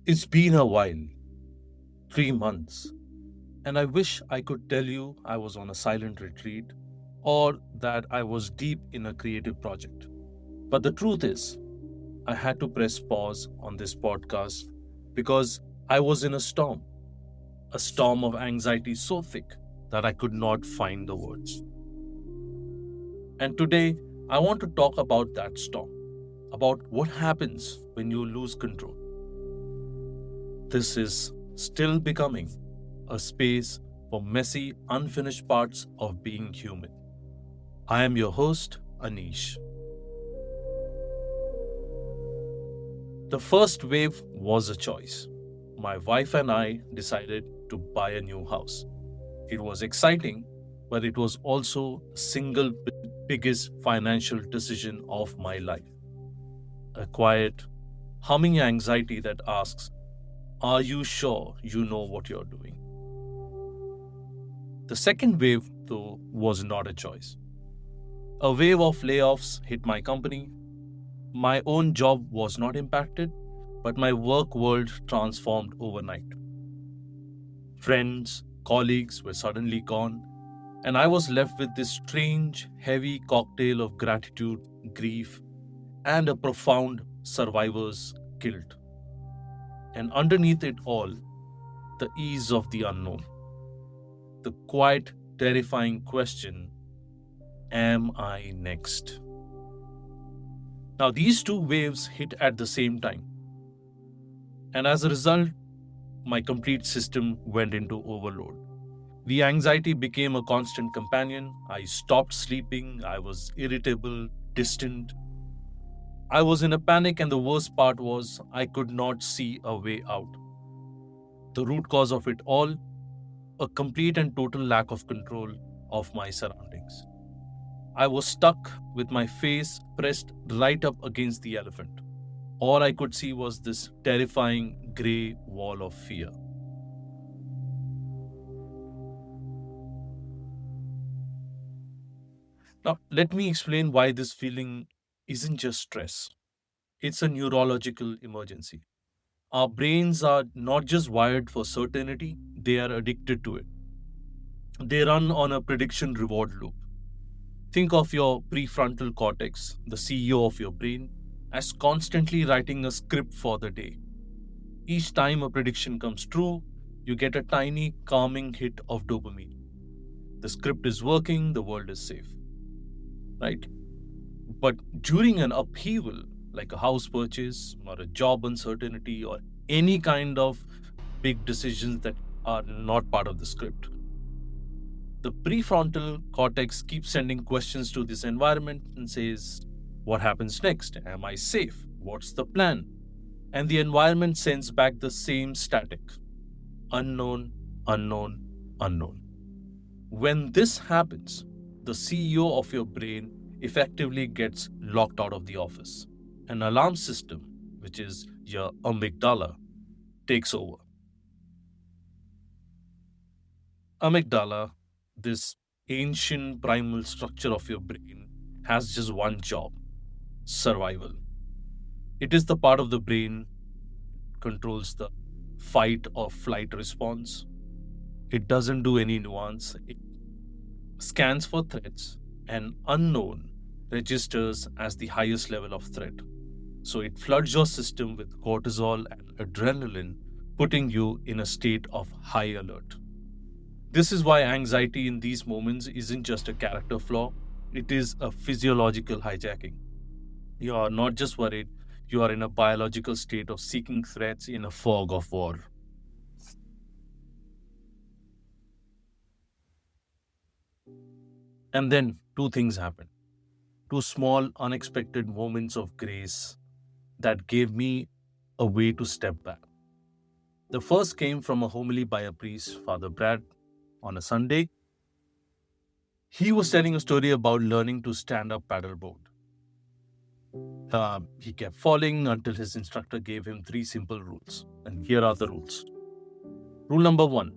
It's been a while, 3 months, and I wish I could tell you I was on a silent retreat or that I was deep in a creative project. But the truth is, I had to press pause on this podcast because I was in a storm of anxiety so thick that I could not find the words. And today, I want to talk about that storm, about what happens when you lose control. This is still becoming a space for messy, unfinished parts of being human. I am your host, Anish. The first wave was a choice. My wife and I decided to buy a new house. It was exciting, but it was also the single biggest financial decision of my life. A quiet, humming anxiety that asks, are you sure you know what you're doing? The second wave, though, was not a choice. A wave of layoffs hit my company. My own job was not impacted, but my work world transformed overnight. Friends, colleagues were suddenly gone, and I was left with this strange, heavy cocktail of gratitude, grief, and a profound survivor's guilt. And underneath it all, the ease of the unknown. The quiet, terrifying question, am I next? Now, these two waves hit at the same time, and as a result, my complete system went into overload. The anxiety became a constant companion. I stopped sleeping, I was irritable, distant. I was in a panic, and the worst part was I could not see a way out. The root cause of it all, a complete and total lack of control of my surroundings. I was stuck with my face pressed right up against the elephant. All I could see was this terrifying grey wall of fear. Now, let me explain why this feeling isn't just stress, it's a neurological emergency. Our brains are not just wired for certainty, they are addicted to it. They run on a prediction reward loop. Think of your prefrontal cortex, the CEO of your brain, as constantly writing a script for the day. Each time a prediction comes true, you get a tiny calming hit of dopamine. The script is working, the world is safe, right? But during an upheaval, like a house purchase or a job uncertainty or any kind of big decisions that are not part of the script, the prefrontal cortex keeps sending questions to this environment and says, what happens next? Am I safe? What's the plan? And the environment sends back the same static: unknown, unknown, unknown. When this happens, the CEO of your brain effectively gets locked out of the office. An alarm system, which is your amygdala, takes over. Amygdala, this ancient primal structure of your brain, has just one job: survival. It is the part of the brain controls the fight or flight response. It doesn't do any nuance. It scans for threats, and unknown registers as the highest level of threat. So it floods your system with cortisol and adrenaline, putting you in a state of high alert. This is why anxiety in these moments isn't just a character flaw, it is a physiological hijacking. You are not just worried, you are in a biological state of seeking threats in a fog of war. And then two things happen. Two small, unexpected moments of grace that gave me a way to step back. The first came from a homily by a priest, Father Brad, on a Sunday. He was telling a story about learning to stand up paddleboard. He kept falling until his instructor gave him three simple rules. And here are the rules. Rule number one: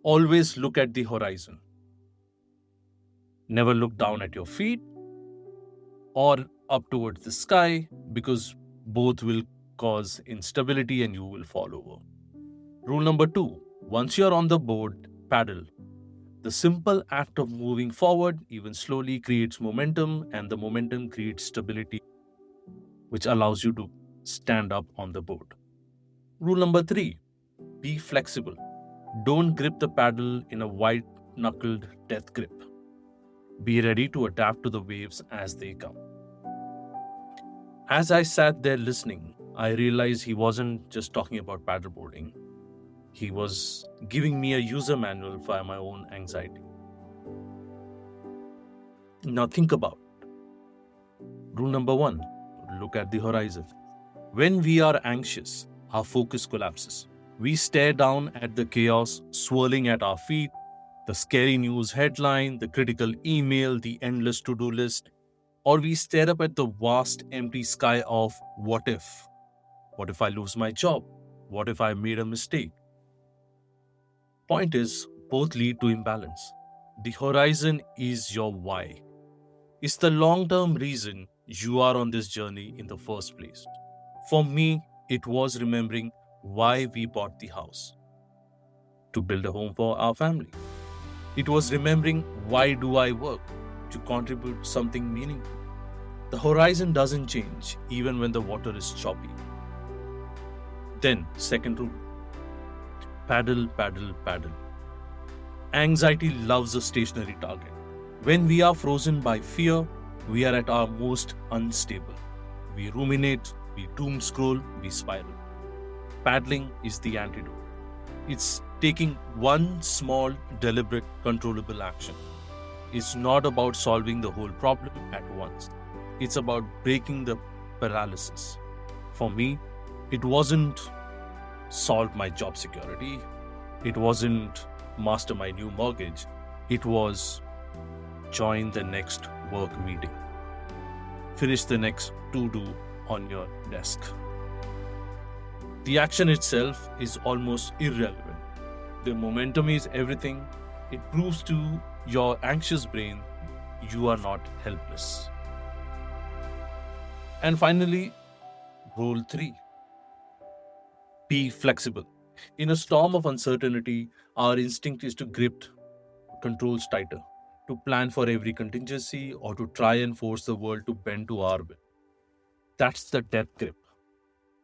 always look at the horizon. Never look down at your feet or up towards the sky, because both will cause instability and you will fall over. Rule number 2, once you're on the board, paddle. The simple act of moving forward, even slowly, creates momentum, and the momentum creates stability, which allows you to stand up on the board. Rule number 3, be flexible. Don't grip the paddle in a white knuckled death grip. Be ready to adapt to the waves as they come. As I sat there listening, I realized he wasn't just talking about paddleboarding. He was giving me a user manual for my own anxiety. Now think about rule number 1, look at the horizon. When we are anxious, our focus collapses. We stare down at the chaos swirling at our feet, the scary news headline, the critical email, the endless to-do list, or we stare up at the vast empty sky of what if? What if I lose my job? What if I made a mistake? Point is, both lead to imbalance. The horizon is your why. It's the long-term reason you are on this journey in the first place. For me, it was remembering why we bought the house. To build a home for our family. It was remembering why do I work? To contribute something meaningful. The horizon doesn't change even when the water is choppy. Then, second rule. Paddle, paddle, paddle. Anxiety loves a stationary target. When we are frozen by fear, we are at our most unstable. We ruminate, we doom scroll, we spiral. Paddling is the antidote. It's taking one small, deliberate, controllable action. It's not about solving the whole problem at once. It's about breaking the paralysis. For me, it wasn't solve my job security. It wasn't master my new mortgage. It was join the next work meeting. Finish the next to-do on your desk. The action itself is almost irrelevant. The momentum is everything. It proves to your anxious brain you are not helpless. And finally, rule 3. Be flexible. In a storm of uncertainty, our instinct is to grip controls tighter, to plan for every contingency, or to try and force the world to bend to our will. That's the death grip.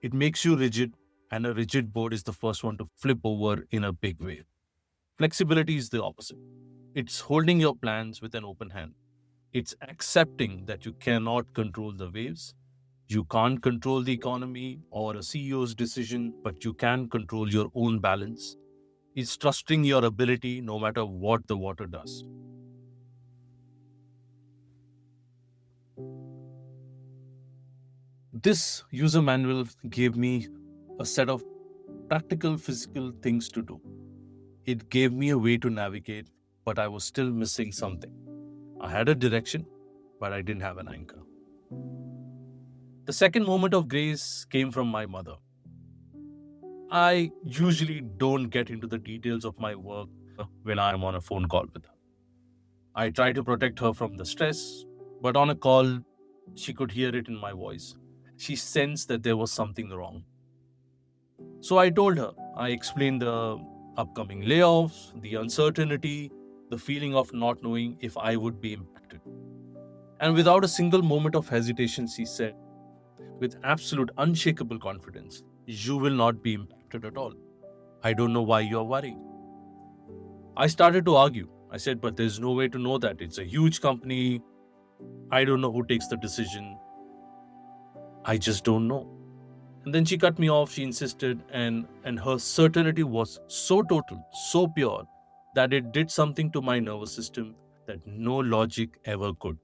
It makes you rigid, and a rigid board is the first one to flip over in a big way. Flexibility is the opposite. It's holding your plans with an open hand. It's accepting that you cannot control the waves. You can't control the economy or a CEO's decision, but you can control your own balance. It's trusting your ability no matter what the water does. This user manual gave me a set of practical physical things to do. It gave me a way to navigate, but I was still missing something. I had a direction, but I didn't have an anchor. The second moment of grace came from my mother. I usually don't get into the details of my work when I am on a phone call with her. I try to protect her from the stress, but on a call, she could hear it in my voice. She sensed that there was something wrong. So I told her, I explained the upcoming layoffs, the uncertainty, the feeling of not knowing if I would be impacted. And without a single moment of hesitation, she said, with absolute unshakable confidence, you will not be impacted at all. I don't know why you are worried. I started to argue. I said, but there's no way to know that. It's a huge company. I don't know who takes the decision. I just don't know. And then she cut me off. She insisted, and her certainty was so total, so pure, that it did something to my nervous system that no logic ever could.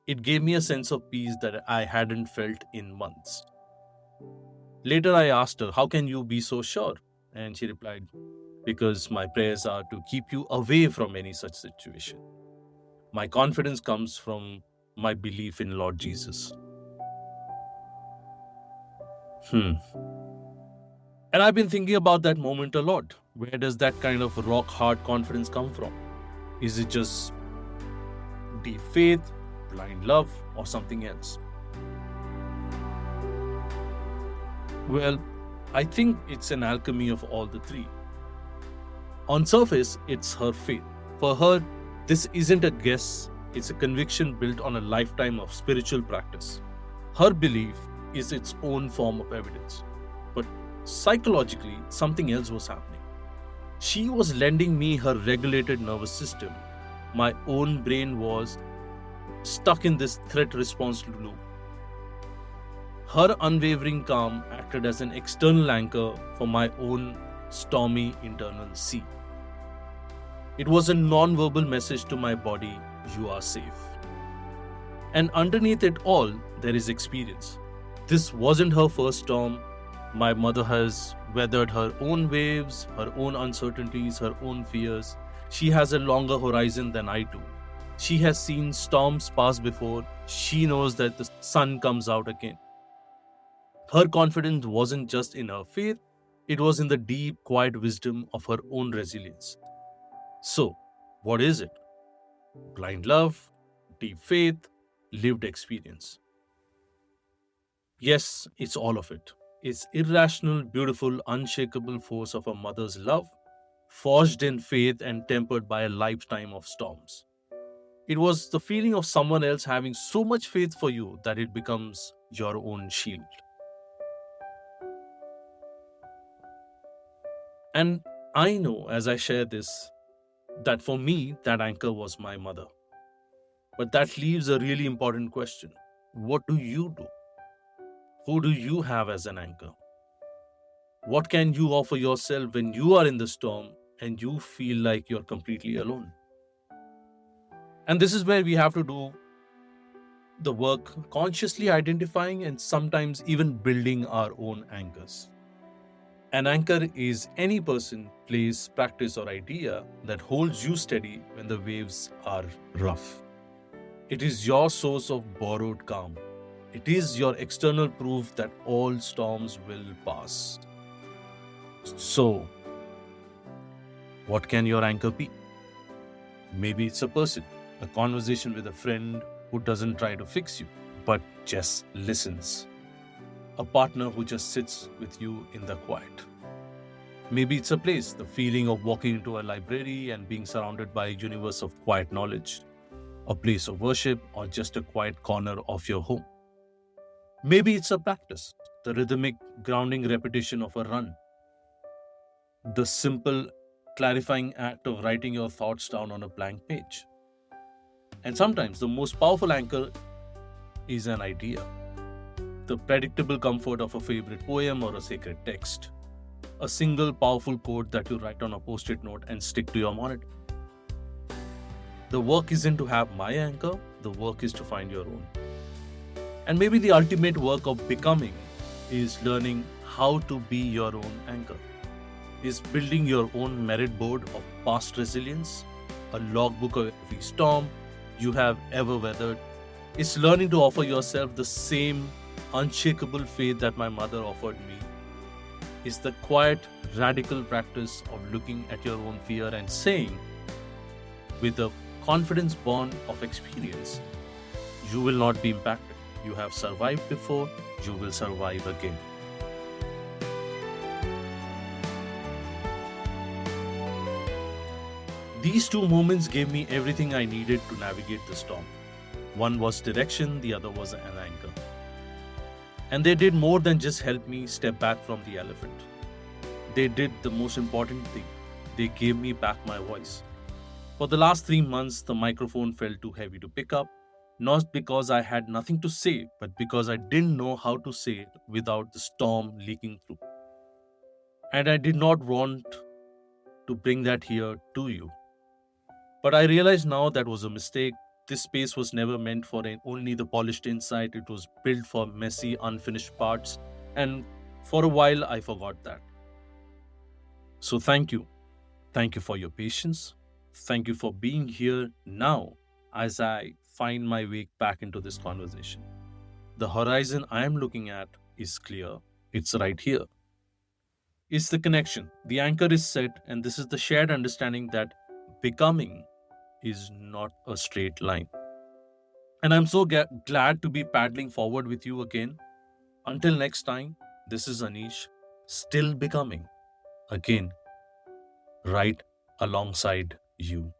It gave me a sense of peace that I hadn't felt in months. Later, I asked her, how can you be so sure? And she replied, because my prayers are to keep you away from any such situation. My confidence comes from my belief in Lord Jesus. And I've been thinking about that moment a lot. Where does that kind of rock-hard confidence come from? Is it just deep faith, blind love, or something else? Well, I think it's an alchemy of all the three. On surface, it's her faith. For her, this isn't a guess, it's a conviction built on a lifetime of spiritual practice. Her belief is its own form of evidence. But psychologically, something else was happening. She was lending me her regulated nervous system. My own brain was stuck in this threat response loop. Her unwavering calm acted as an external anchor for my own stormy internal sea. It was a non verbal message to my body: you are safe. And underneath it all, there is experience. This wasn't her first storm. My mother has weathered her own waves, her own uncertainties, her own fears. She has a longer horizon than I do. She has seen storms pass before. She knows that the sun comes out again. Her confidence wasn't just in her faith, it was in the deep, quiet wisdom of her own resilience. So, what is it? Blind love, deep faith, lived experience. Yes, it's all of it. It's irrational, beautiful, unshakable force of a mother's love, forged in faith and tempered by a lifetime of storms. It was the feeling of someone else having so much faith for you that it becomes your own shield. And I know as I share this that for me, that anchor was my mother. But that leaves a really important question. What do you do? Who do you have as an anchor? What can you offer yourself when you are in the storm and you feel like you're completely alone? And this is where we have to do the work consciously identifying and sometimes even building our own anchors. An anchor is any person, place, practice, or idea that holds you steady when the waves are rough. It is your source of borrowed calm. It is your external proof that all storms will pass. So, what can your anchor be? Maybe it's a person, a conversation with a friend who doesn't try to fix you, but just listens. A partner who just sits with you in the quiet. Maybe it's a place, the feeling of walking into a library and being surrounded by a universe of quiet knowledge, a place of worship, or just a quiet corner of your home. Maybe it's a practice, the rhythmic grounding repetition of a run, the simple clarifying act of writing your thoughts down on a blank page. And sometimes the most powerful anchor is an idea, the predictable comfort of a favorite poem or a sacred text, a single powerful quote that you write on a post it note and stick to your monitor. The work isn't to have my anchor, the work is to find your own. And maybe the ultimate work of becoming is learning how to be your own anchor, is building your own merit board of past resilience, a logbook of every storm you have ever weathered. It's learning to offer yourself the same unshakable faith that my mother offered me. It's the quiet, radical practice of looking at your own fear and saying, with a confidence born of experience, you will not be impacted. You have survived before, you will survive again. These two moments gave me everything I needed to navigate the storm. One was direction, the other was an anchor. And they did more than just help me step back from the elephant. They did the most important thing. They gave me back my voice. For the last 3 months, the microphone felt too heavy to pick up, not because I had nothing to say, but because I didn't know how to say it without the storm leaking through. And I did not want to bring that here to you. But I realize now that was a mistake. This space was never meant for only the polished insight. It was built for messy, unfinished parts. And for a while, I forgot that. So thank you. Thank you for your patience. Thank you for being here now as I find my way back into this conversation. The horizon I am looking at is clear. It's right here. It's the connection. The anchor is set, and this is the shared understanding that becoming is not a straight line. And I'm so glad to be paddling forward with you again. Until next time, This is Anish, still becoming, again, right alongside you.